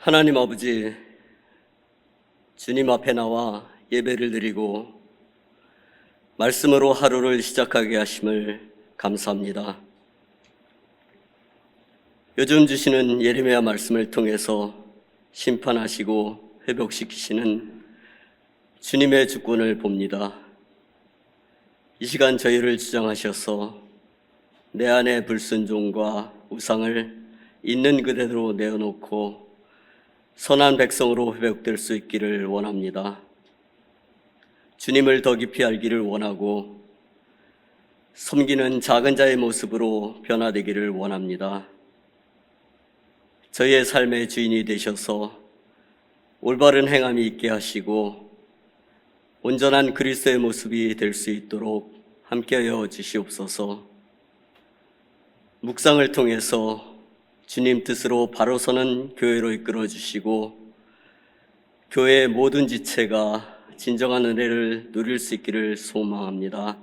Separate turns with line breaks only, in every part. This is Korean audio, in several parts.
하나님 아버지, 주님 앞에 나와 예배를 드리고 말씀으로 하루를 시작하게 하심을 감사합니다. 요즘 주시는 예레미야 말씀을 통해서 심판하시고 회복시키시는 주님의 주권을 봅니다. 이 시간 저희를 주장하셔서 내 안의 불순종과 우상을 있는 그대로 내어놓고 선한 백성으로 회복될 수 있기를 원합니다. 주님을 더 깊이 알기를 원하고 섬기는 작은 자의 모습으로 변화되기를 원합니다. 저희의 삶의 주인이 되셔서 올바른 행함이 있게 하시고 온전한 그리스도의 모습이 될 수 있도록 함께하여 주시옵소서. 묵상을 통해서 주님 뜻으로 바로 서는 교회로 이끌어 주시고 교회의 모든 지체가 진정한 은혜를 누릴 수 있기를 소망합니다.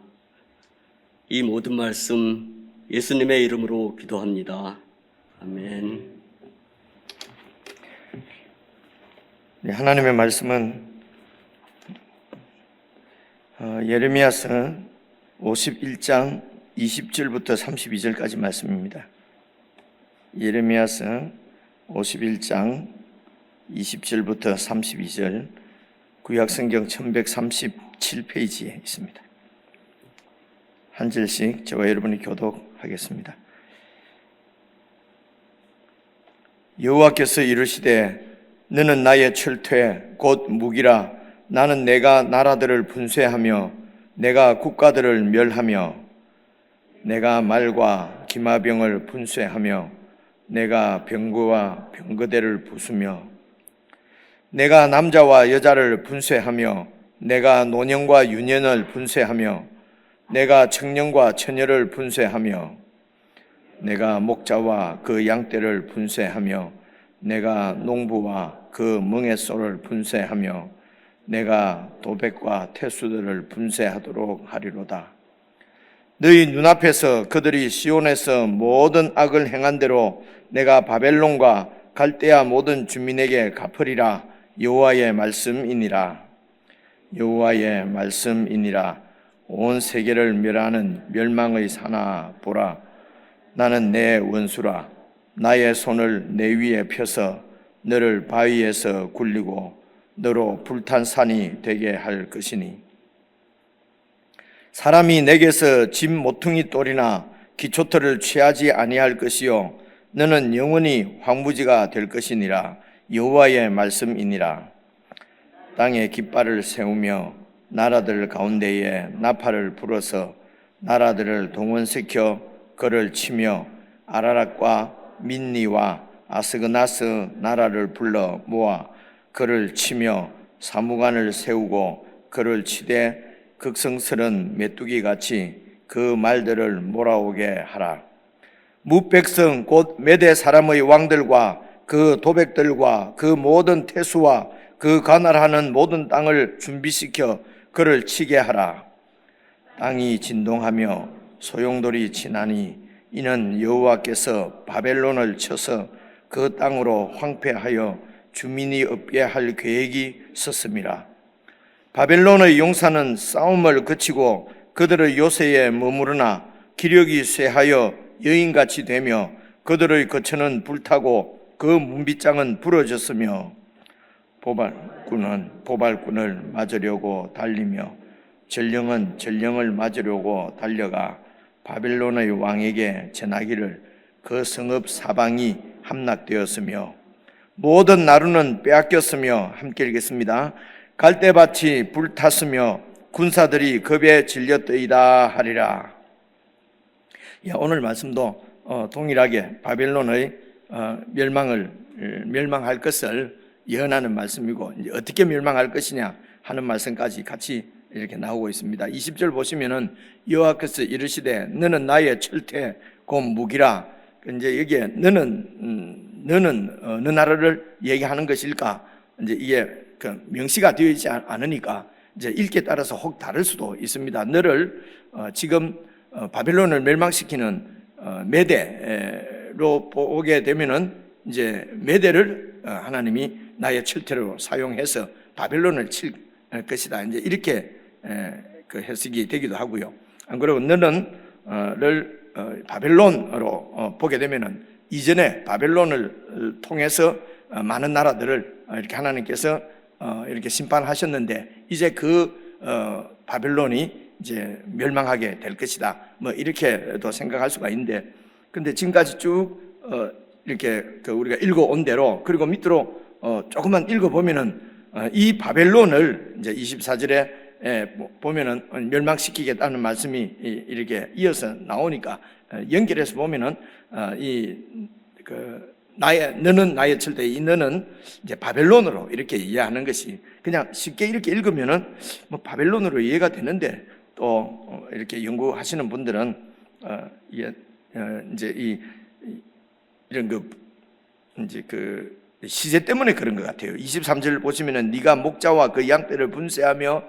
이 모든 말씀 예수님의 이름으로 기도합니다. 아멘.
하나님의 말씀은 예레미야서 51장 20절부터 32절까지 말씀입니다. 예레미야서 51장 20절부터 32절, 구약성경 1137페이지에 있습니다. 한 절씩 저와 여러분이 교독하겠습니다. 여호와께서 이르시되 너는 나의 철퇴 곧 무기라. 나는 내가 나라들을 분쇄하며 내가 국가들을 멸하며 내가 말과 기마병을 분쇄하며 내가 병거와 병거대를 부수며 내가 남자와 여자를 분쇄하며 내가 노년과 유년을 분쇄하며 내가 청년과 처녀를 분쇄하며 내가 목자와 그 양떼를 분쇄하며 내가 농부와 그 멍에소를 분쇄하며 내가 도백과 태수들을 분쇄하도록 하리로다. 너희 눈앞에서 그들이 시온에서 모든 악을 행한 대로 내가 바벨론과 갈대아 모든 주민에게 갚으리라. 여호와의 말씀이니라. 여호와의 말씀이니라. 온 세계를 멸하는 멸망의 사나 보라. 나는 내 원수라. 나의 손을 내 위에 펴서 너를 바위에서 굴리고 너로 불탄 산이 되게 할 것이니 사람이 내게서 집 모퉁이 돌이나 기초털을 취하지 아니할 것이요 너는 영원히 황무지가 될 것이니라. 여호와의 말씀이니라. 땅에 깃발을 세우며 나라들 가운데에 나팔을 불어서 나라들을 동원시켜 그를 치며 아라락과 민니와 아스그나스 나라를 불러 모아 그를 치며 사무관을 세우고 그를 치되 극성스런 메뚜기같이 그 말들을 몰아오게 하라. 무백성 곧 메대 사람의 왕들과 그 도백들과 그 모든 태수와 그 관할하는 모든 땅을 준비시켜 그를 치게 하라. 땅이 진동하며 소용돌이 치나니 이는 여호와께서 바벨론을 쳐서 그 땅으로 황폐하여 주민이 없게 할 계획이 섰음이라. 바벨론의 용사는 싸움을 그치고 그들의 요새에 머무르나 기력이 쇠하여 여인같이 되며 그들의 거처는 불타고 그 문빗장은 부러졌으며 보발꾼은 보발꾼을 맞으려고 달리며 전령은 전령을 맞으려고 달려가 바벨론의 왕에게 전하기를 그 성읍 사방이 함락되었으며 모든 나루는 빼앗겼으며 함께 읽겠습니다. 갈대밭이 불탔으며 군사들이 겁에 질렸더이다 하리라. 오늘 말씀도 동일하게 바벨론의 멸망할 것을 예언하는 말씀이고 이제 어떻게 멸망할 것이냐 하는 말씀까지 같이 이렇게 나오고 있습니다. 20절 보시면은 여호와께서 이르시되 너는 나의 철퇴 곧 무기라. 이제 여기에 너는 어느 나라를 얘기하는 것일까? 이제 이게 그 명시가 되어 있지 않으니까 이제 읽기에 따라서 혹 다를 수도 있습니다. 너를 지금 바벨론을 멸망시키는 메대로 보게 되면은 이제 메대를 하나님이 나의 철퇴로 사용해서 바벨론을 칠 것이다. 이제 이렇게 그 해석이 되기도 하고요. 안 그러고 너는 바벨론으로 보게 되면은 이전에 바벨론을 통해서 많은 나라들을 이렇게 하나님께서 이렇게 심판하셨는데 이제 그 바벨론이 이제 멸망하게 될 것이다. 뭐 이렇게도 생각할 수가 있는데, 근데 지금까지 쭉 이렇게 그 우리가 읽어온 대로, 그리고 밑으로 조금만 읽어보면은 이 바벨론을 이제 24절에 보면은 멸망시키겠다는 말씀이 이렇게 이어서 나오니까 연결해서 보면은 너는 나의 철대, 이 너는 이제 바벨론으로 이렇게 이해하는 것이, 그냥 쉽게 이렇게 읽으면은 뭐 바벨론으로 이해가 되는데, 또 이렇게 연구하시는 분들은 이제 이런 이제 시제 때문에 그런 것 같아요. 23절 보시면은 네가 목자와 그 양떼를 분쇄하며,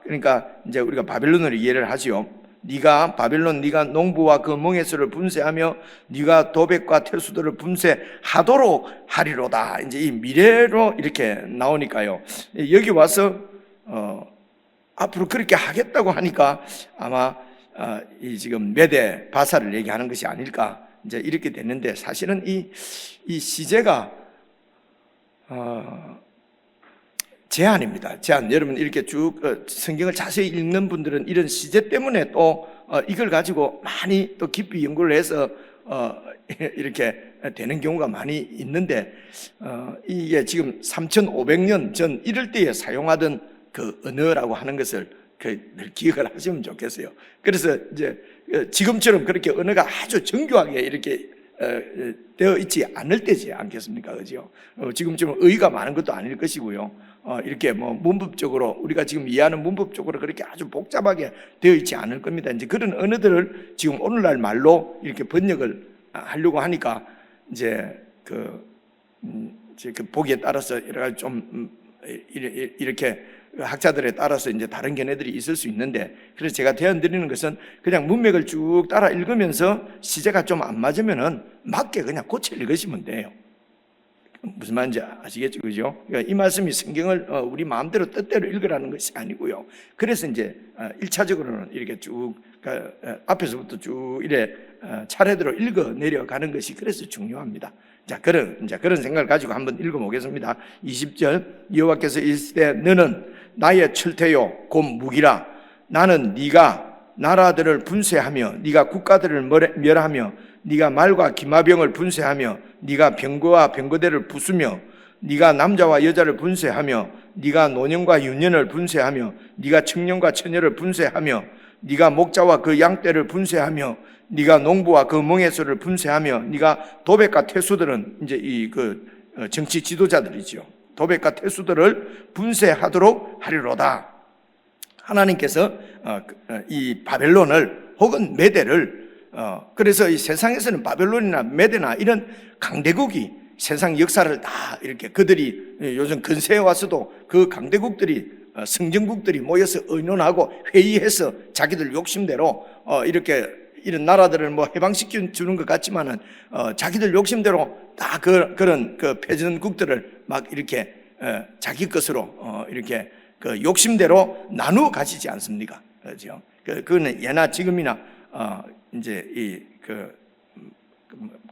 그러니까 이제 우리가 바벨론으로 이해를 하지요. 네가 바벨론, 네가 농부와 그 멍에서를 분쇄하며 네가 도백과 태수들을 분쇄하도록 하리로다. 이제 이 미래로 이렇게 나오니까요. 여기 와서 앞으로 그렇게 하겠다고 하니까 아마 이 지금 메대 바사를 얘기하는 것이 아닐까, 이제 이렇게 됐는데, 사실은 이 시제가 제한입니다. 제한. 여러분 이렇게 쭉 성경을 자세히 읽는 분들은 이런 시제 때문에 또 이걸 가지고 많이 또 깊이 연구를 해서 이렇게 되는 경우가 많이 있는데, 이게 지금 3,500년 전 이럴 때에 사용하던 그 언어라고 하는 것을 늘 기억을 하시면 좋겠어요. 그래서 이제 지금처럼 그렇게 언어가 아주 정교하게 이렇게 되어 있지 않을 때지 않겠습니까? 그죠? 지금처럼 의의가 많은 것도 아닐 것이고요. 이렇게 뭐 문법적으로, 우리가 지금 이해하는 문법적으로 그렇게 아주 복잡하게 되어 있지 않을 겁니다. 이제 그런 언어들을 지금 오늘날 말로 이렇게 번역을 하려고 하니까 이제 그 보기에 따라서 여러 가지 좀 이렇게 학자들에 따라서 이제 다른 견해들이 있을 수 있는데, 그래서 제가 제안 드리는 것은 그냥 문맥을 쭉 따라 읽으면서 시제가 좀 안 맞으면은 맞게 그냥 고쳐 읽으시면 돼요. 무슨 말인지 아시겠죠? 그죠? 그러니까 이 말씀이 성경을 우리 마음대로 뜻대로 읽으라는 것이 아니고요. 그래서 이제 1차적으로는 이렇게 쭉 앞에서부터 쭉 이래 차례대로 읽어 내려가는 것이 그래서 중요합니다. 자, 그런 생각을 가지고 한번 읽어보겠습니다. 20절, 여호와께서 이르시되 너는 나의 철퇴요 곧 무기라. 나는 네가 나라들을 분쇄하며 네가 국가들을 멸하며 네가 말과 기마병을 분쇄하며 네가 병거와 병거대를 부수며 네가 남자와 여자를 분쇄하며 네가 노년과 유년을 분쇄하며 네가 청년과 처녀를 분쇄하며 네가 목자와 그 양떼를 분쇄하며 네가 농부와 그 멍에서를 분쇄하며 네가 도백과 태수들은 이제 정치 지도자들이죠. 도백과 태수들을 분쇄하도록 하리로다. 하나님께서 이 바벨론을 혹은 메대를 그래서 이 세상에서는 바벨론이나 메대나 이런 강대국이 세상 역사를 다 이렇게 그들이 요즘 근세에 와서도 그 강대국들이 성정국들이 모여서 의논하고 회의해서 자기들 욕심대로 이렇게 이런 나라들을 뭐 해방시켜 주는 것 같지만은 자기들 욕심대로 다 그런 패전국들을 막 이렇게 자기 것으로 이렇게 그 욕심대로 나누어 가시지 않습니까? 그렇죠? 그거는 예나 지금이나 이제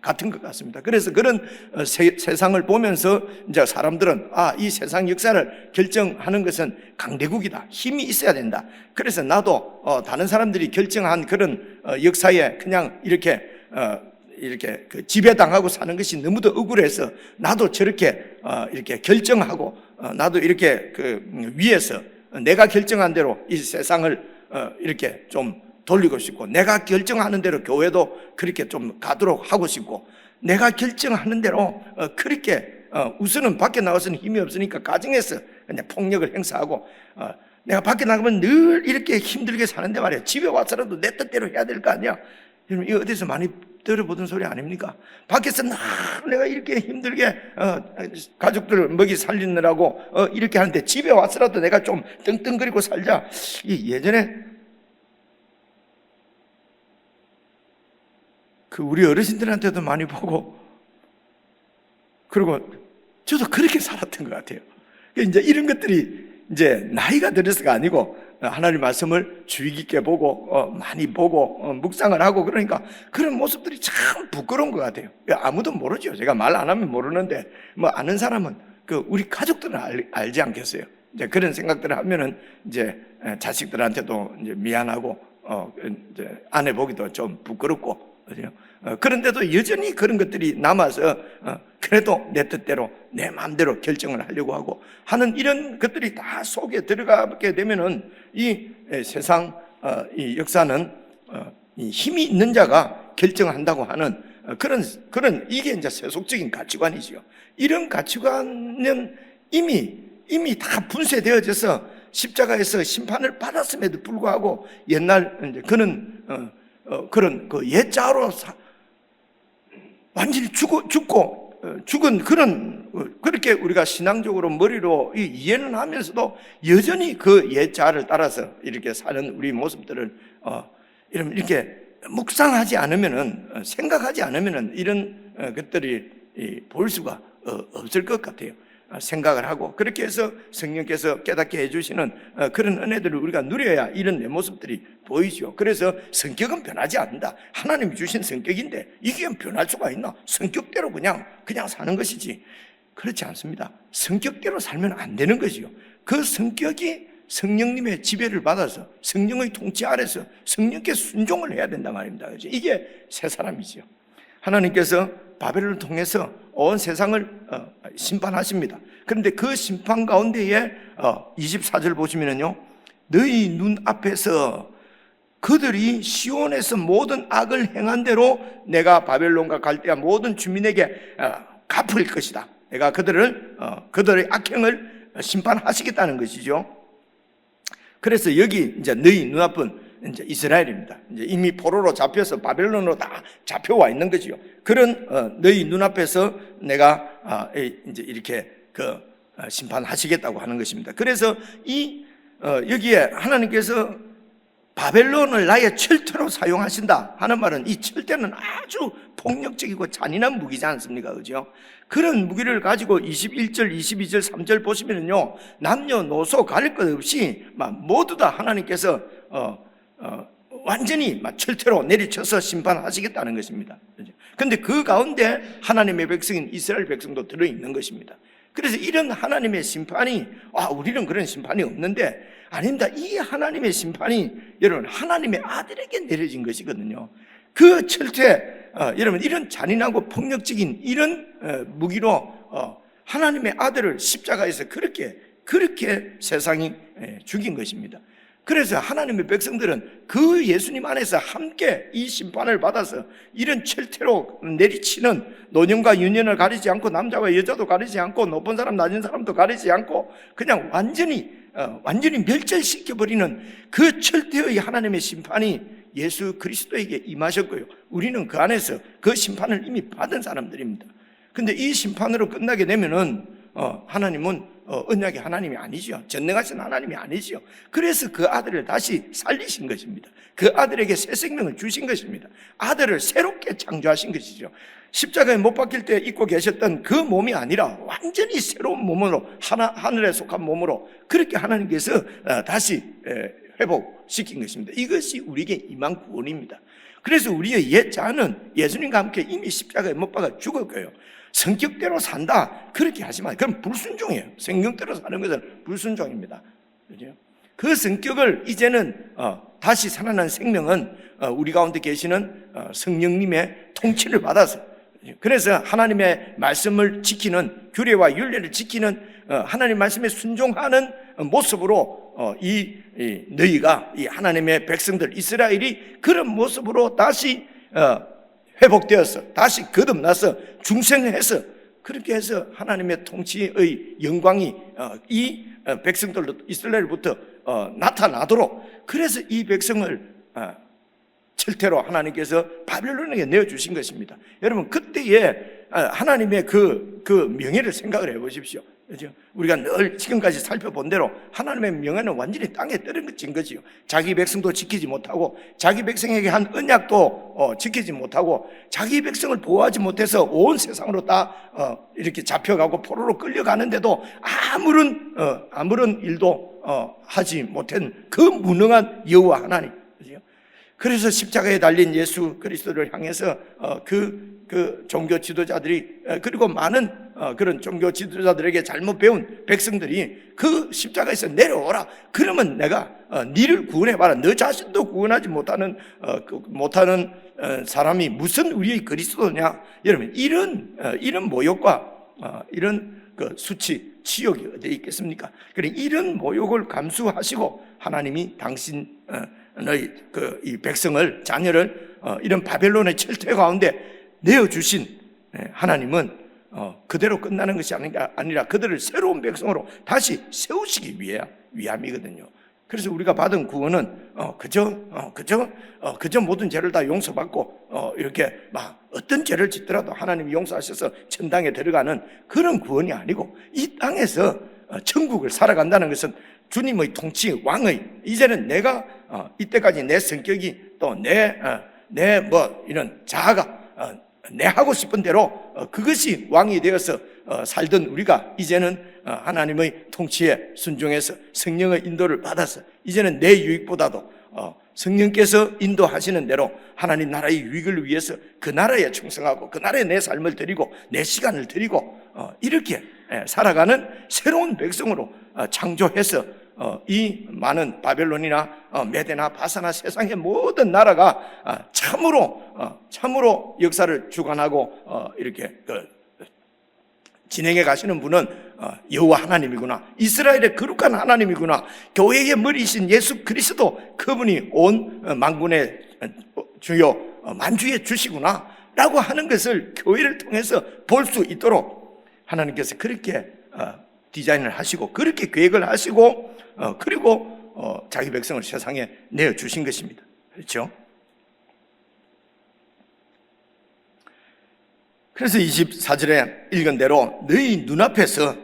같은 것 같습니다. 그래서 그런 세상을 보면서 이제 사람들은 이 세상 역사를 결정하는 것은 강대국이다. 힘이 있어야 된다. 그래서 나도 다른 사람들이 결정한 그런 역사에 그냥 이렇게 지배당하고 사는 것이 너무도 억울해서 나도 저렇게 이렇게 결정하고 나도 이렇게 위에서 내가 결정한 대로 이 세상을 이렇게 좀 돌리고 싶고, 내가 결정하는 대로 교회도 그렇게 좀 가도록 하고 싶고, 내가 결정하는 대로 그렇게 우선은 밖에 나가서는 힘이 없으니까 가정에서 그냥 폭력을 행사하고, 내가 밖에 나가면 늘 이렇게 힘들게 사는데 말이야, 집에 와서라도 내 뜻대로 해야 될 거 아니야. 여러분 이거 어디서 많이 들어보던 소리 아닙니까? 밖에서 내가 이렇게 힘들게 가족들 먹이 살리느라고 이렇게 하는데 집에 와서라도 내가 좀 떵떵거리고 살자. 예전에 우리 어르신들한테도 많이 보고 그리고 저도 그렇게 살았던 것 같아요. 이제 이런 것들이 이제 나이가 들어서가 아니고 하나님 말씀을 주의 깊게 보고 많이 보고 묵상을 하고 그러니까 그런 모습들이 참 부끄러운 것 같아요. 아무도 모르죠. 제가 말 안 하면 모르는데 뭐 아는 사람은 우리 가족들은 알지 않겠어요. 이제 그런 생각들을 하면은 이제 자식들한테도 이제 미안하고 이제 아내 보기도 좀 부끄럽고 그죠? 그런데도 여전히 그런 것들이 남아서 그래도 내 뜻대로 내 마음대로 결정을 하려고 하고 하는 이런 것들이 다 속에 들어가게 되면은 이 세상 이 역사는 이 힘이 있는 자가 결정한다고 하는 그런 이게 이제 세속적인 가치관이죠. 이런 가치관은 이미 다 분쇄되어져서 십자가에서 심판을 받았음에도 불구하고 옛날 이제 그런 그 옛자로 완전히 죽은 그렇게 우리가 신앙적으로 머리로 이해는 하면서도 여전히 그 옛자를 따라서 이렇게 사는 우리 모습들을 이렇게 묵상하지 않으면은 생각하지 않으면은 이런 것들이 볼 수가 없을 것 같아요. 생각을 하고 그렇게 해서 성령께서 깨닫게 해주시는 그런 은혜들을 우리가 누려야 이런 내 모습들이 보이죠. 그래서 성격은 변하지 않는다. 하나님이 주신 성격인데 이게 변할 수가 있나? 성격대로 그냥 사는 것이지. 그렇지 않습니다. 성격대로 살면 안 되는 것이요. 그 성격이 성령님의 지배를 받아서 성령의 통치 아래서 성령께 순종을 해야 된단 말입니다. 그렇죠? 이게 새 사람이죠. 하나님께서 바벨론을 통해서 온 세상을 심판하십니다. 그런데 그 심판 가운데에 24절 보시면요, 너희 눈 앞에서 그들이 시온에서 모든 악을 행한 대로 내가 바벨론과 갈대아 모든 주민에게 갚을 것이다. 내가 그들의 악행을 심판하시겠다는 것이죠. 그래서 여기 이제 너희 눈앞은 이제 이스라엘입니다. 이제 이미 포로로 잡혀서 바벨론으로 다 잡혀와 있는 거지요. 그런 너희 눈앞에서 내가 이제 이렇게 심판하시겠다고 하는 것입니다. 그래서 여기에 하나님께서 바벨론을 나의 철퇴로 사용하신다 하는 말은 이 철퇴는 아주 폭력적이고 잔인한 무기지 않습니까? 그죠? 그런 무기를 가지고 21절, 22절, 3절 보시면요, 남녀노소 가릴 것 없이 모두 다 하나님께서 완전히 철퇴로 내리쳐서 심판하시겠다는 것입니다. 그런데 그 가운데 하나님의 백성인 이스라엘 백성도 들어있는 것입니다. 그래서 이런 하나님의 심판이 우리는 그런 심판이 없는데 아닙니다. 이 하나님의 심판이 여러분 하나님의 아들에게 내려진 것이거든요. 그 철퇴 여러분 이런 잔인하고 폭력적인 이런 무기로 하나님의 아들을 십자가에서 그렇게 세상이 죽인 것입니다. 그래서 하나님의 백성들은 그 예수님 안에서 함께 이 심판을 받아서 이런 철퇴로 내리치는 노년과 유년을 가리지 않고 남자와 여자도 가리지 않고 높은 사람 낮은 사람도 가리지 않고 그냥 완전히 멸절시켜버리는 그 철퇴의 하나님의 심판이 예수 그리스도에게 임하셨고요. 우리는 그 안에서 그 심판을 이미 받은 사람들입니다. 근데 이 심판으로 끝나게 되면은 하나님은 언약의 하나님이 아니죠. 전능하신 하나님이 아니죠. 그래서 그 아들을 다시 살리신 것입니다. 그 아들에게 새 생명을 주신 것입니다. 아들을 새롭게 창조하신 것이죠. 십자가에 못 박힐 때 입고 계셨던 그 몸이 아니라 완전히 새로운 몸으로 하늘에 속한 몸으로 그렇게 하나님께서 다시 회복시킨 것입니다. 이것이 우리에게 임한 구원입니다. 그래서 우리의 옛 자는 예수님과 함께 이미 십자가에 못 박아 죽었고요. 성격대로 산다 그렇게 하지 마세요. 그럼 불순종이에요. 성격대로 사는 것은 불순종입니다. 그죠? 그 성격을 이제는 다시 살아난 생명은 우리 가운데 계시는 성령님의 통치를 받아서 그래서 하나님의 말씀을 지키는 규례와 율례를 지키는 하나님 말씀에 순종하는 모습으로 너희가 이 하나님의 백성들 이스라엘이 그런 모습으로 다시 회복되어서 다시 거듭나서 중생해서 그렇게 해서 하나님의 통치의 영광이 이 백성들로 이스라엘부터 나타나도록 그래서 이 백성을 철퇴로 하나님께서 바벨론에게 내어주신 것입니다. 여러분 그때에 하나님의 그 명예를 생각을 해보십시오. 그죠? 우리가 늘 지금까지 살펴본 대로 하나님의 명예는 완전히 땅에 떨어진 거지요. 자기 백성도 지키지 못하고 자기 백성에게 한 언약도 지키지 못하고 자기 백성을 보호하지 못해서 온 세상으로 다 이렇게 잡혀가고 포로로 끌려가는데도 아무런 일도 하지 못한 그 무능한 여호와 하나님. 그죠? 그래서 십자가에 달린 예수 그리스도를 향해서 그 종교 지도자들이 그리고 많은 그런 종교 지도자들에게 잘못 배운 백성들이 그 십자가에서 내려오라. 그러면 내가 니를 구원해봐라. 너 자신도 구원하지 못하는 사람이 무슨 우리의 그리스도냐? 여러분 이런 모욕과 이런 그 수치, 치욕이 어디에 있겠습니까? 그래 이런 모욕을 감수하시고 하나님이 당신의 이 백성을 자녀를 이런 바벨론의 철퇴 가운데 내어주신 하나님은 그대로 끝나는 것이 아니라 그들을 새로운 백성으로 다시 세우시기 위함이거든요. 그래서 우리가 받은 구원은 그저 모든 죄를 다 용서받고 이렇게 막 어떤 죄를 짓더라도 하나님이 용서하셔서 천당에 들어가는 그런 구원이 아니고 이 땅에서 천국을 살아간다는 것은 주님의 통치 왕의 이제는 내가 이때까지 내 성격이 또 내 이런 자아가 내 하고 싶은 대로 그것이 왕이 되어서 살던 우리가 이제는 하나님의 통치에 순종해서 성령의 인도를 받아서 이제는 내 유익보다도 성령께서 인도하시는 대로 하나님 나라의 유익을 위해서 그 나라에 충성하고 그 나라에 내 삶을 드리고 내 시간을 드리고 이렇게 살아가는 새로운 백성으로 창조해서 이 많은 바벨론이나 메대나 바사나 세상의 모든 나라가 참으로 역사를 주관하고 이렇게 진행해 가시는 분은 여호와 하나님이구나. 이스라엘의 거룩한 하나님이구나. 교회의 머리이신 예수 그리스도 그분이 온 만군의 주요 만주의 주시구나 라고 하는 것을 교회를 통해서 볼 수 있도록 하나님께서 그렇게 디자인을 하시고 그렇게 계획을 하시고 그리고 자기 백성을 세상에 내어주신 것입니다. 그렇죠? 그래서 24절에 읽은 대로 너희 눈앞에서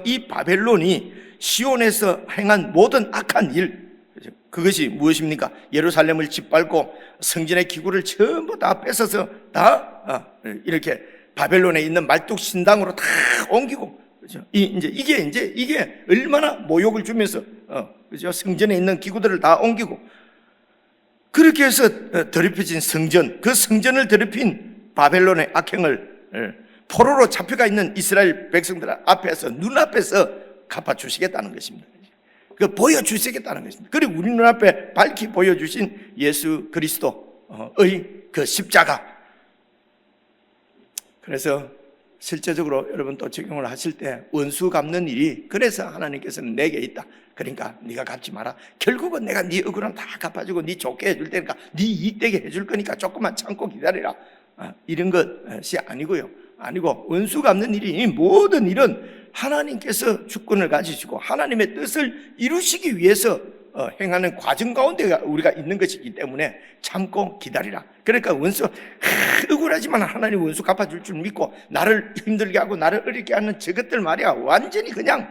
이 바벨론이 시온에서 행한 모든 악한 일, 그것이 무엇입니까? 예루살렘을 짓밟고 성전의 기구를 전부 다 뺏어서 다 이렇게 바벨론에 있는 말뚝 신당으로 다 옮기고, 그죠? 이게 얼마나 모욕을 주면서 그죠? 성전에 있는 기구들을 다 옮기고 그렇게 해서 더럽혀진 성전, 그 성전을 더럽힌 바벨론의 악행을 포로로 잡혀가 있는 이스라엘 백성들 앞에서 눈앞에서 갚아주시겠다는 것입니다. 그 보여주시겠다는 것입니다. 그리고 우리 눈앞에 밝히 보여주신 예수 그리스도의 그 십자가. 그래서 실제적으로 여러분 또 적용을 하실 때 원수 갚는 일이 그래서 하나님께서는 내게 있다. 그러니까 네가 갚지 마라. 결국은 내가 네 억울함 다 갚아주고 네 좋게 해줄 테니까 네 이익되게 해줄 거니까 조금만 참고 기다리라. 이런 것이 아니고요. 아니고 원수 갚는 일이 이 모든 일은 하나님께서 주권을 가지시고 하나님의 뜻을 이루시기 위해서 행하는 과정 가운데 우리가 있는 것이기 때문에 참고 기다리라. 그러니까 원수 억울하지만 하나님 원수 갚아줄 줄 믿고 나를 힘들게 하고 나를 어렵게 하는 저것들 말이야 완전히 그냥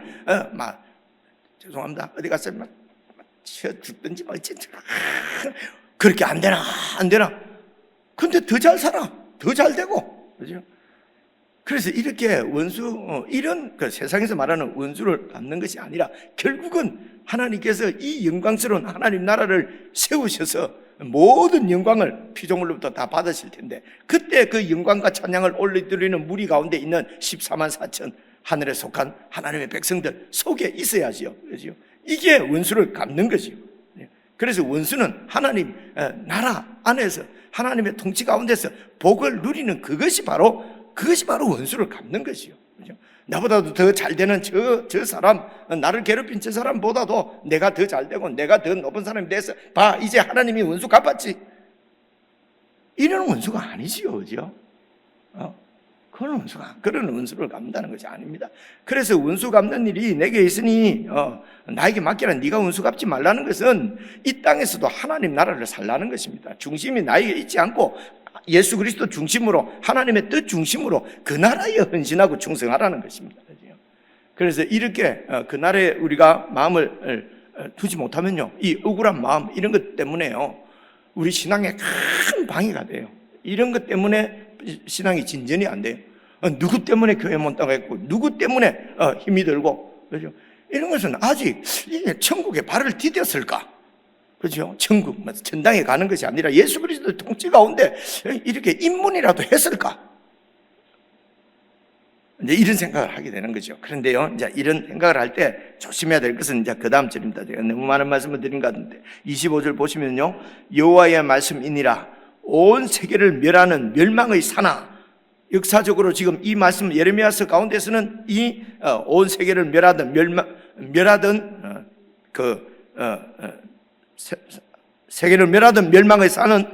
죄송합니다 어디 갔어요? 쳐 죽든지 뭐 그렇게 안 되나 근데 더 잘 살아 더 잘 되고 그죠? 그래서 이렇게 원수 이런 그 세상에서 말하는 원수를 갚는 것이 아니라 결국은 하나님께서 이 영광스러운 하나님 나라를 세우셔서 모든 영광을 피조물로부터 다 받으실 텐데 그때 그 영광과 찬양을 올려드리는 무리 가운데 있는 14만 4천 하늘에 속한 하나님의 백성들 속에 있어야지요. 그렇죠? 이게 원수를 갚는 것이요. 그래서 원수는 하나님 나라 안에서 하나님의 통치 가운데서 복을 누리는 그것이 바로 원수를 갚는 것이요. 그렇죠? 나보다도 더 잘 되는 저 사람, 나를 괴롭힌 저 사람보다도 내가 더 잘 되고 내가 더 높은 사람이 돼서 봐, 이제 하나님이 원수 갚았지. 이런 원수가 아니지요. 그죠? 그런 원수를 갚는다는 것이 아닙니다. 그래서 원수 갚는 일이 내게 있으니 나에게 맡기라. 네가 원수 갚지 말라는 것은 이 땅에서도 하나님 나라를 살라는 것입니다. 중심이 나에게 있지 않고 예수 그리스도 중심으로, 하나님의 뜻 중심으로 그 나라에 헌신하고 충성하라는 것입니다. 그래서 이렇게 그 나라에 우리가 마음을 두지 못하면요, 이 억울한 마음, 이런 것 때문에요, 우리 신앙에 큰 방해가 돼요. 이런 것 때문에 신앙이 진전이 안 돼요. 누구 때문에 교회 못 나가겠고, 누구 때문에 힘이 들고, 그렇죠? 이런 것은 아직 이게 천국에 발을 디뎠을까? 그렇죠? 천국, 천당에 가는 것이 아니라 예수 그리스도의 통치 가운데 이렇게 입문이라도 했을까? 이제 이런 생각을 하게 되는 거죠. 그런데요, 이제 이런 생각을 할 때 조심해야 될 것은 이제 그 다음 절입니다. 제가 너무 많은 말씀을 드린 것 같은데, 25절 보시면요, 여호와의 말씀이니라 온 세계를 멸하는 멸망의 사나. 역사적으로 지금 이 말씀 예레미야서 가운데서는 이 온 세계를 멸하던 세계를 멸하던 멸망의 산은,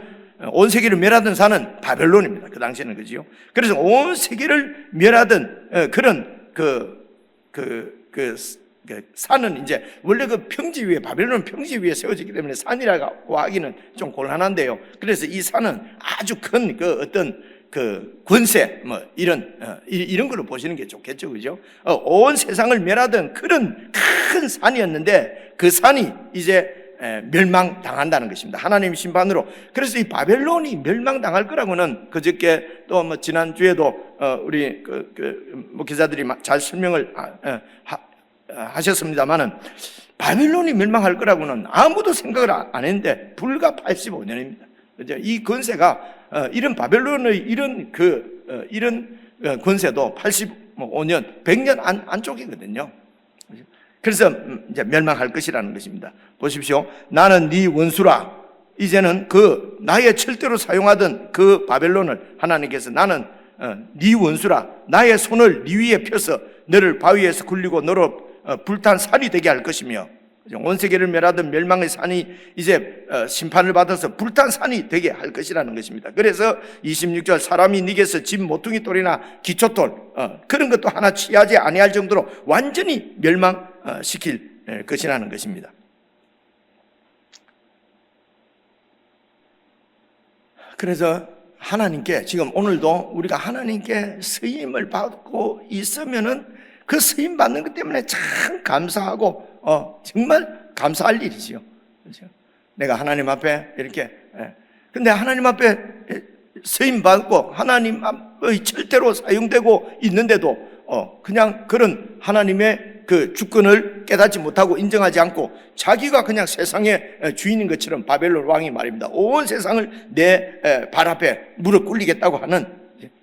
온 세계를 멸하던 산은 바벨론입니다. 그 당시에는, 그지요? 그래서 온 세계를 멸하던 그런 산은 이제 원래 그 평지 위에, 바벨론은 평지 위에 세워지기 때문에 산이라고 하기는 좀 곤란한데요. 그래서 이 산은 아주 큰 어떤 권세, 이런 걸로 보시는 게 좋겠죠, 그죠? 온 세상을 멸하던 그런 큰 산이었는데 그 산이 이제 멸망당한다는 것입니다. 하나님 심판으로. 그래서 이 바벨론이 멸망당할 거라고는 그저께 또 지난주에도 우리 목회자들이 잘 설명을 하셨습니다만은, 바벨론이 멸망할 거라고는 아무도 생각을 안 했는데 불과 85년입니다. 그죠? 이 권세가 이런 바벨론의 이런 권세도 85년, 100년 안쪽이거든요. 그래서 이제 멸망할 것이라는 것입니다. 보십시오. 나는 네 원수라. 이제는 나의 철대로 사용하던 그 바벨론을 하나님께서, 나는 네 원수라. 나의 손을 네 위에 펴서 너를 바위에서 굴리고 너로 불탄 산이 되게 할 것이며, 온 세계를 멸하던 멸망의 산이 이제 심판을 받아서 불탄 산이 되게 할 것이라는 것입니다. 그래서 26절, 사람이 네게서 집 모퉁이 돌이나 기초돌 그런 것도 하나 취하지 아니할 정도로 완전히 멸망시킬 것이라는 것입니다. 그래서 하나님께, 지금 오늘도 우리가 하나님께 쓰임을 받고 있으면은 그 쓰임 받는 것 때문에 참 감사하고 정말 감사할 일이지요. 그렇죠? 내가 하나님 앞에 이렇게, 근데 하나님 앞에 쓰임 받고 하나님의 절대로 사용되고 있는데도 그냥 그런 하나님의 그 주권을 깨닫지 못하고 인정하지 않고 자기가 그냥 세상의 주인인 것처럼, 바벨론 왕이 말입니다, 온 세상을 내 발 앞에 무릎 꿇리겠다고 하는,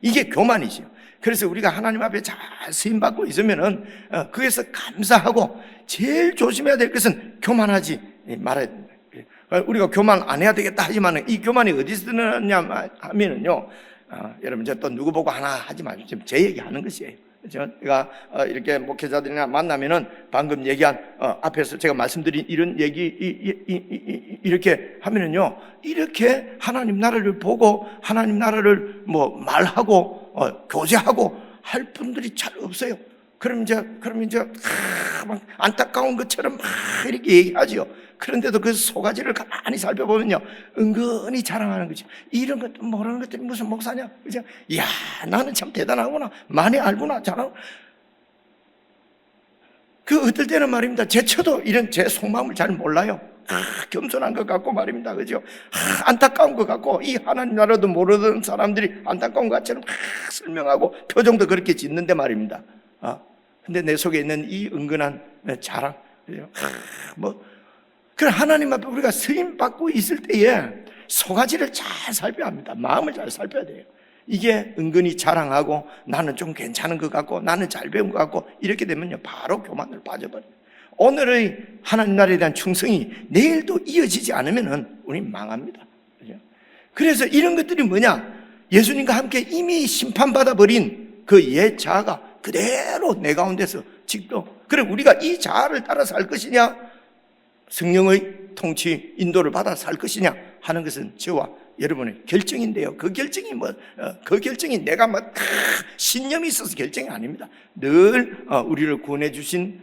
이게 교만이지요. 그래서 우리가 하나님 앞에 잘 쓰임받고 있으면은 거기서 감사하고, 제일 조심해야 될 것은 교만하지 말아야 됩니다. 우리가 교만 안 해야 되겠다 하지만 이 교만이 어디서 드러나냐 하면은요, 여러분, 저 또 누구 보고 하나 하지 마시고 지금 제 얘기하는 것이에요. 제가 이렇게 목회자들이나 만나면은 방금 얘기한 앞에서 제가 말씀드린 이런 얘기 이렇게 하면은요, 이렇게 하나님 나라를 보고 하나님 나라를 말하고 교제하고 할 분들이 잘 없어요. 그럼 이제 막 안타까운 것처럼 막 이렇게 얘기하지요. 그런데도 그 소가지를 가만히 살펴보면요, 은근히 자랑하는 거죠. 이런 것도 모르는 것들이 무슨 목사냐, 그죠? 이야, 나는 참 대단하구나, 많이 알구나, 잘하고. 어떨 때는 말입니다, 제쳐도 이런 제 속마음을 잘 몰라요. 겸손한 것 같고 말입니다, 그죠? 안타까운 것 같고, 이 하나님 나라도 모르던 사람들이 안타까운 것 같처럼 설명하고 표정도 그렇게 짓는데 말입니다. 근데 내 속에 있는 이 은근한 자랑, 그죠? 그럼 하나님 앞에 우리가 쓰임 받고 있을 때에 소가지를 잘 살펴야 합니다. 마음을 잘 살펴야 돼요. 이게 은근히 자랑하고 나는 좀 괜찮은 것 같고 나는 잘 배운 것 같고 이렇게 되면요, 바로 교만을 빠져버려요. 오늘의 하나님 나라에 대한 충성이 내일도 이어지지 않으면 우리는 망합니다. 그죠? 그래서 이런 것들이 뭐냐? 예수님과 함께 이미 심판받아 버린 그 옛 자아가 그대로 내 가운데서 지금, 그래 우리가 이 자아를 따라 살 것이냐, 성령의 통치 인도를 받아 살 것이냐 하는 것은 저와 여러분의 결정인데요. 그 결정이 그 결정이 내가 신념이 있어서 결정이 아닙니다. 늘 우리를 구원해 주신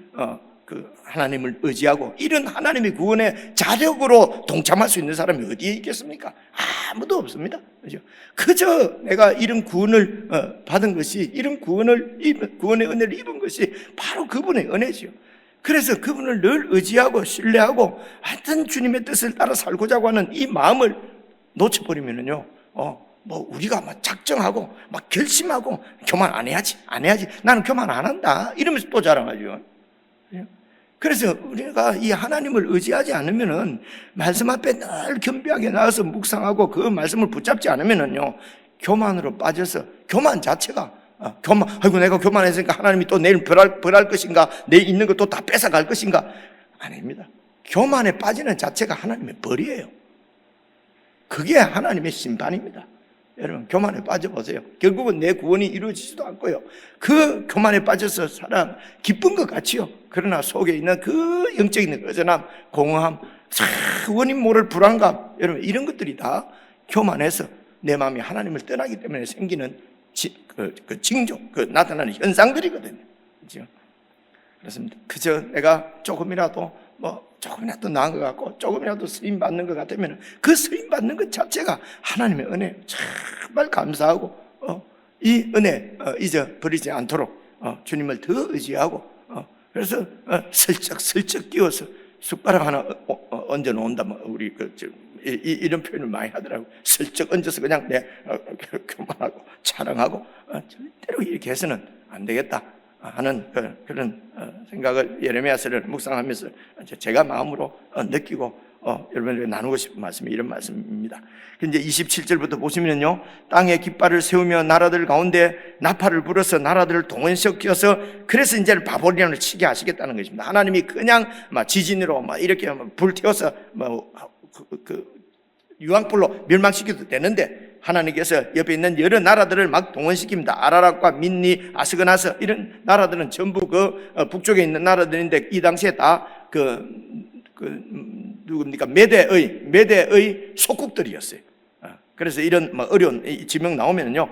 하나님을 의지하고 이런 하나님의 구원의 자력으로 동참할 수 있는 사람이 어디에 있겠습니까? 아무도 없습니다. 그죠? 그저 내가 이런 구원을 받은 것이, 이런 구원의 은혜를 입은 것이 바로 그분의 은혜지요. 그래서 그분을 늘 의지하고 신뢰하고 하여튼 주님의 뜻을 따라 살고자 하는 이 마음을 놓쳐버리면은요, 우리가 막 작정하고 막 결심하고 교만 안 해야지, 나는 교만 안 한다 이러면서 또 자랑하죠. 그래서 우리가 이 하나님을 의지하지 않으면은 말씀 앞에 늘 겸비하게 나와서 묵상하고 그 말씀을 붙잡지 않으면은요, 교만으로 빠져서 교만 자체가 아이고 내가 교만했으니까 하나님이 또 내일 벌할 것인가, 내 있는 것도 다 뺏어갈 것인가. 아닙니다. 교만에 빠지는 자체가 하나님의 벌이에요. 그게 하나님의 심판입니다. 여러분 교만에 빠져보세요. 결국은 내 구원이 이루어지지도 않고요, 그 교만에 빠져서 살아 기쁜 것 같지요. 그러나 속에 있는 그 영적인 의존함, 공허함, 원인 모를 불안감, 여러분 이런 것들이 다 교만해서 내 마음이 하나님을 떠나기 때문에 생기는 징조, 나타나는 현상들이거든요. 그렇죠? 그렇습니다. 그저 내가 조금이라도 나은 것 같고 조금이라도 쓰임 받는 것 같으면 그 쓰임 받는 것 자체가 하나님의 은혜, 정말 감사하고 이 은혜 잊어버리지 않도록 주님을 더 의지하고 그래서 슬쩍 끼워서 숟가락 하나 얹어 놓는다. 우리 이런 표현을 많이 하더라고요. 슬쩍 얹어서 그냥 교만하고 자랑하고 절대로 이렇게 해서는 안 되겠다 하는 그런 생각을 예레미야서를 묵상하면서 제가 마음으로 느끼고 여러분에게 나누고 싶은 말씀이 이런 말씀입니다. 이제 27절부터 보시면요, 땅에 깃발을 세우며 나라들 가운데 나팔을 불어서 나라들을 동원시켜서 그래서 이제 바벨론을 치게 하시겠다는 것입니다. 하나님이 그냥 지진으로 이렇게 불태워서 유황불로 멸망시켜도 되는데 하나님께서 옆에 있는 여러 나라들을 막 동원시킵니다. 아라락과 민니, 아스그나스 이런 나라들은 전부 북쪽에 있는 나라들인데 이 당시에 다 누굽니까? 메대의 속국들이었어요. 그래서 이런 어려운 지명 나오면요,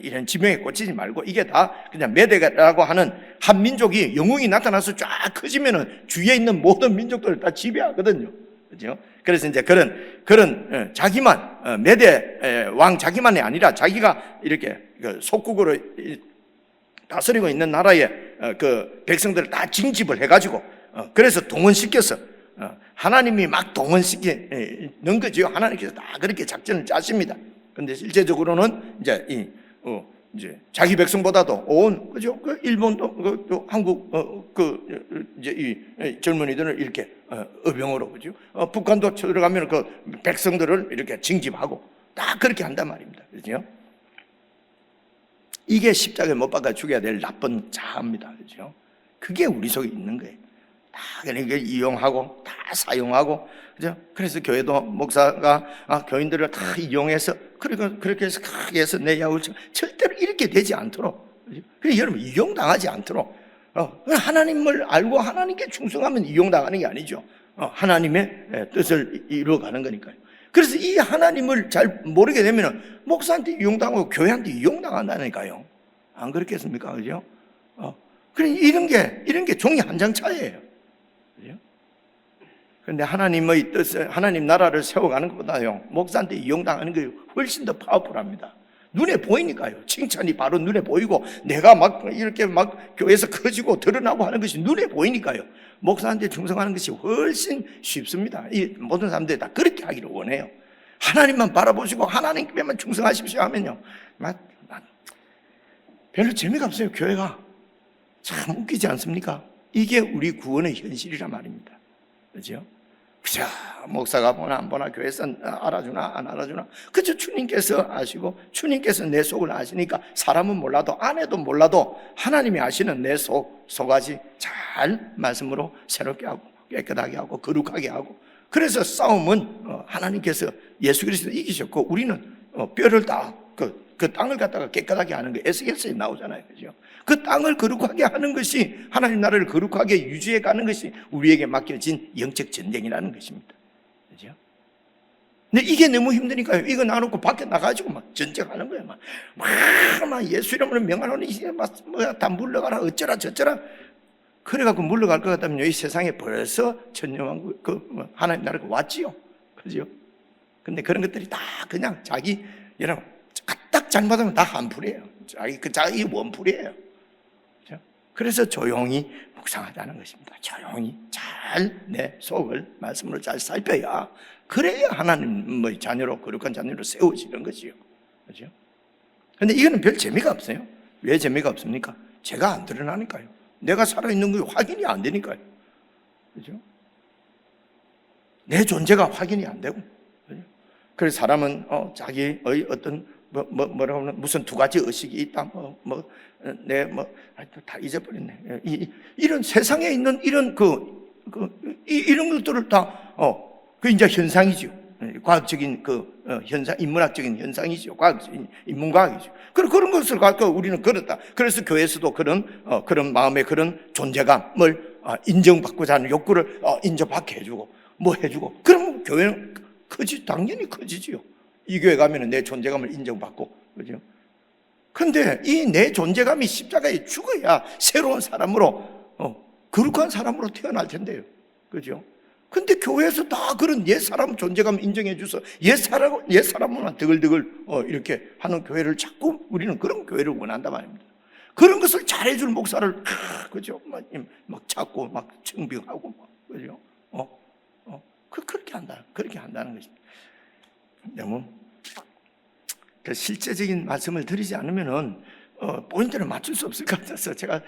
이런 지명에 꽂히지 말고 이게 다 그냥 메대라고 하는 한 민족이 영웅이 나타나서 쫙 커지면은 주위에 있는 모든 민족들을 다 지배하거든요. 그렇죠? 그래서 이제 그런 자기만 메대 왕 자기만이 아니라 자기가 이렇게 속국으로 다스리고 있는 나라의 그 백성들을 다 징집을 해가지고 그래서 동원시켜서 하나님이 막 동원시키는 거죠. 하나님께서 다 그렇게 작전을 짜십니다. 그런데 실제적으로는 이제 자기 백성보다도 그죠? 일본도 한국 이제 이 젊은이들을 이렇게 의병으로 그죠? 북한도 들어가면 그 백성들을 이렇게 징집하고 딱 그렇게 한단 말입니다. 그죠? 이게 십자가에 못 박아 죽여야 될 나쁜 자아입니다. 그죠? 그게 우리 속에 있는 거예요. 다 그러니까 이용하고 다 사용하고 그죠? 그래서 교회도 목사가 교인들을 다 이용해서 그렇게 해서 크게 해서 내 야구를 절대로 이렇게 되지 않도록 그래서 여러분 이용당하지 않도록 하나님을 알고 하나님께 충성하면 이용당하는 게 아니죠. 하나님의 뜻을 이루어가는 거니까요. 그래서 이 하나님을 잘 모르게 되면 목사한테 이용당하고 교회한테 이용당한다니까요. 안 그렇겠습니까? 그죠? 이런 게 종이 한 장 차이예요. 그런데 하나님의 뜻을, 하나님 나라를 세워가는 것보다요, 목사한테 이용당하는 게 훨씬 더 파워풀합니다. 눈에 보이니까요. 칭찬이 바로 눈에 보이고, 내가 이렇게 교회에서 커지고 드러나고 하는 것이 눈에 보이니까요. 목사한테 충성하는 것이 훨씬 쉽습니다. 이 모든 사람들이 다 그렇게 하기를 원해요. 하나님만 바라보시고 하나님께만 충성하십시오 하면요, 별로 재미가 없어요. 교회가 참 웃기지 않습니까? 이게 우리 구원의 현실이란 말입니다. 그죠? 그죠? 목사가 보나 안 보나, 교회에서 알아주나 안 알아주나, 그저 주님께서 아시고 주님께서 내 속을 아시니까 사람은 몰라도 아내도 몰라도 하나님이 아시는 내 속아지 잘 말씀으로 새롭게 하고 깨끗하게 하고 거룩하게 하고, 그래서 싸움은 하나님께서 예수 그리스도 이기셨고 우리는 뼈를 다 그 땅을 갖다가 깨끗하게 하는 거 에스겔서에 나오잖아요. 그죠? 그 땅을 거룩하게 하는 것이, 하나님 나라를 거룩하게 유지해 가는 것이 우리에게 맡겨진 영적 전쟁이라는 것입니다. 그죠? 근데 이게 너무 힘드니까요. 이거 놔놓고 밖에 나가지고 막 전쟁하는 거예요. 막 예수 이름으로 명하노니 다 물러가라 어쩌라 저쩌라. 그래갖고 물러갈 것 같다면 이 세상에 벌써 천년왕국 하나님 나라가 왔지요. 그죠? 근데 그런 것들이 다 그냥 자기, 여러분, 딱 잘못하면 다 한풀이에요. 자기 원풀이에요. 그죠? 그래서 조용히 묵상하자는 것입니다. 조용히 잘 내 속을 말씀으로 잘 살펴야, 그래야 하나님의 자녀로, 거룩한 자녀로 세워지는 것이요. 그죠? 근데 이거는 별 재미가 없어요. 왜 재미가 없습니까? 제가 안 드러나니까요. 내가 살아있는 게 확인이 안 되니까요. 그죠? 내 존재가 확인이 안 되고. 그죠? 그래서 사람은 자기의 어떤 뭐라고 하나, 무슨 두 가지 의식이 있다. 다 잊어버렸네. 이런 세상에 있는 이런 이런 것들을 다 그 이제 현상이죠. 과학적인 현상, 인문학적인 현상이죠. 과학적인 인문과학이죠. 그런 것을 갖고 우리는 그렇다. 그래서 교회에서도 그런 마음의 그런 존재감을 인정받고자 하는 욕구를 인정받게 해주고 뭐 해주고. 그럼 교회는 당연히 커지지요. 이 교회 가면은 내 존재감을 인정받고, 그죠? 근데 이 내 존재감이 십자가에 죽어야 새로운 사람으로, 거룩한 사람으로 태어날 텐데요. 그죠? 근데 교회에서 다 그런 옛 사람 존재감 인정해 줘서 옛 사람만 드글드글 이렇게 하는 교회를 자꾸 우리는 그런 교회를 원한단 말입니다. 그런 것을 잘해줄 목사를 그죠? 막 찾고 막 청빙하고 그죠? 그렇게 한다는 것입니다. 너무 그 실제적인 말씀을 드리지 않으면은 포인트를 맞출 수 없을 것 같아서 제가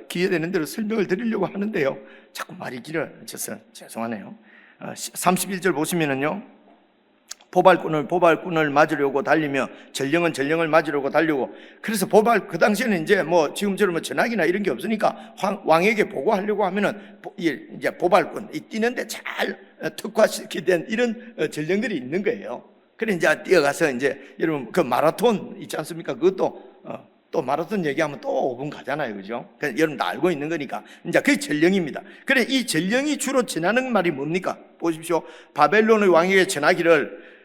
기회되는 대로 설명을 드리려고 하는데요. 자꾸 말이 길어져서 죄송하네요. 31절 보시면은요. 포발꾼을 맞으려고 달리며 전령을 맞으려고 달리고. 그래서 그 당시에는 이제 지금처럼 전화기나 이런 게 없으니까 왕에게 보고하려고 하면은 이제 포발꾼, 뛰는데 잘 특화시킨 이런 전령들이 있는 거예요. 그래 이제 뛰어가서 이제 여러분 그 마라톤 있지 않습니까? 그것도 또 마라톤 얘기하면 또 5분 가잖아요. 그죠? 여러분 다 알고 있는 거니까. 이제 그게 전령입니다. 그래, 이 전령이 주로 전하는 말이 뭡니까? 보십시오. 바벨론의 왕에게 전하기를,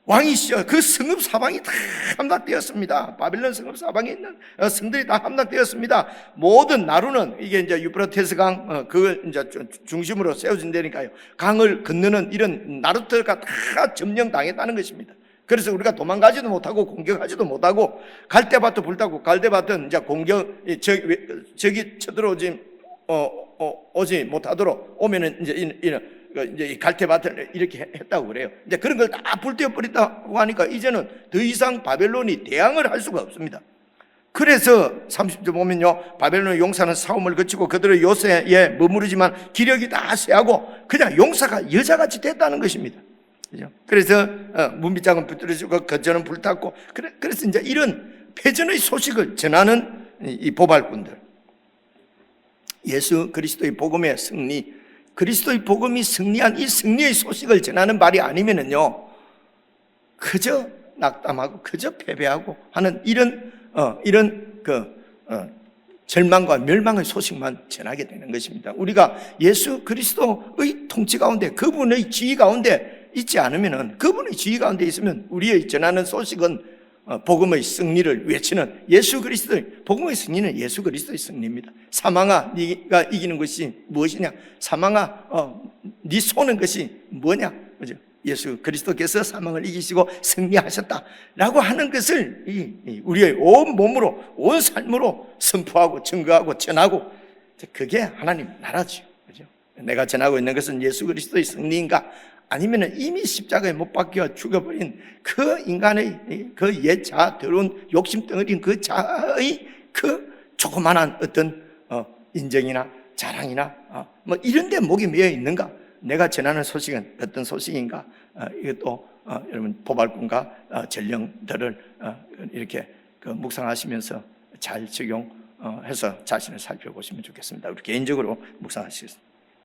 왕이시여, 그 성읍 사방이 다 함락되었습니다. 바벨론 성읍 사방에 있는 성들이 다 함락되었습니다. 모든 나루는, 이게 이제 유프라테스 강, 그걸 이제 중심으로 세워진다니까요. 강을 건너는 이런 나루터가 다 점령당했다는 것입니다. 그래서 우리가 도망가지도 못하고 공격하지도 못하고 갈대밭도 불타고 갈대밭은 이제 적이 쳐들어오지 오지 못하도록 오면은 이제 이 갈대밭을 이렇게 했다고 그래요. 이제 그런 걸 다 불태워 버렸다고 하니까 이제는 더 이상 바벨론이 대항을 할 수가 없습니다. 그래서 30절 보면요, 바벨론의 용사는 싸움을 거치고 그들의 요새에 머무르지만 기력이 다 쇠하고 그냥 용사가 여자같이 됐다는 것입니다. 그죠? 그래서 문빗장은 부풀어지고 거저는 불탔고, 그래서 이제 이런 패전의 소식을 전하는 이 보발꾼들, 예수 그리스도의 복음의 승리, 그리스도의 복음이 승리한 이 승리의 소식을 전하는 말이 아니면은요, 그저 낙담하고 그저 패배하고 하는 이런 절망과 멸망의 소식만 전하게 되는 것입니다. 우리가 예수 그리스도의 통치 가운데, 그분의 지휘 가운데 있지 않으면은, 그분의 지휘 가운데 있으면 우리의 전하는 소식은 복음의 승리를 외치는 예수 그리스도의, 복음의 승리는 예수 그리스도의 승리입니다. 사망아, 네가 이기는 것이 무엇이냐? 사망아, 네 쏘는 것이 뭐냐? 그죠? 예수 그리스도께서 사망을 이기시고 승리하셨다라고 하는 것을 우리의 온 몸으로, 온 삶으로 선포하고 증거하고 전하고, 그게 하나님 나라죠. 그죠? 내가 전하고 있는 것은 예수 그리스도의 승리인가? 아니면 이미 십자가에 못 박혀 죽어버린 그 인간의 그 옛 자아, 더러운 욕심 덩어리인 그 자아의 그 조그만한 어떤 인정이나 자랑이나 뭐 이런 데 목이 매여 있는가? 내가 전하는 소식은 어떤 소식인가? 이것도 여러분 보발꾼과 전령들을 이렇게 묵상하시면서 잘 적용해서 자신을 살펴보시면 좋겠습니다. 우리 개인적으로 묵상하시겠습니다.